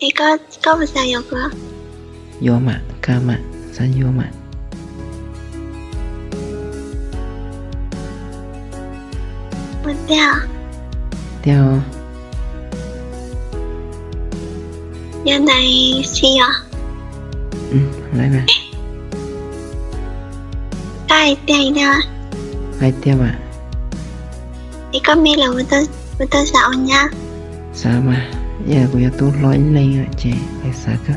Thì có bao giờ được không? Vô mà, ca mà, sao vô mà. Mình theo. Theo. Giờ này gì à? Lại mà. Cái tiền nè. Hai theo mà. Thì có biết là người ta sợ nha. Sao mà. Giờ của tôi lỗi lên rồi chị. Hay sao cơ.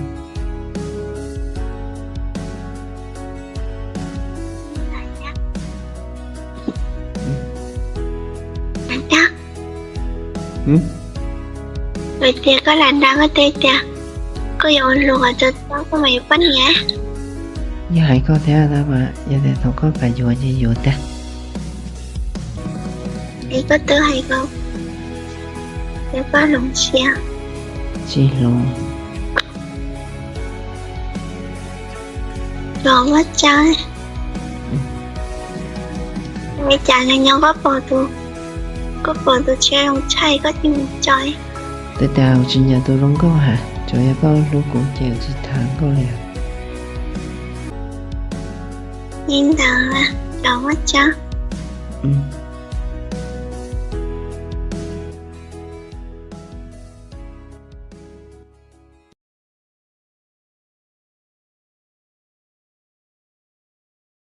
Chắc. Rồi tiền có làm đăng ở đây kìa. Có dụ luôn ở trên đó có mày bánh nhá. Giờ hãy có theo đó mà. Giờ thì tôi có cả dùa như dùa ta. Thì có tư hay không? Thì có lùng xe. Chi luôn. Rồi quá trời. Mấy chả này nhau có bỏ tù. Có bỏ tù chơi không chay có gì mình chơi. Tới đào trên nhà tôi không có hả. Trời ơi có lúc cũng chèo chỉ tháng có lẽ. Nhìn thằng là. Rồi quá trời.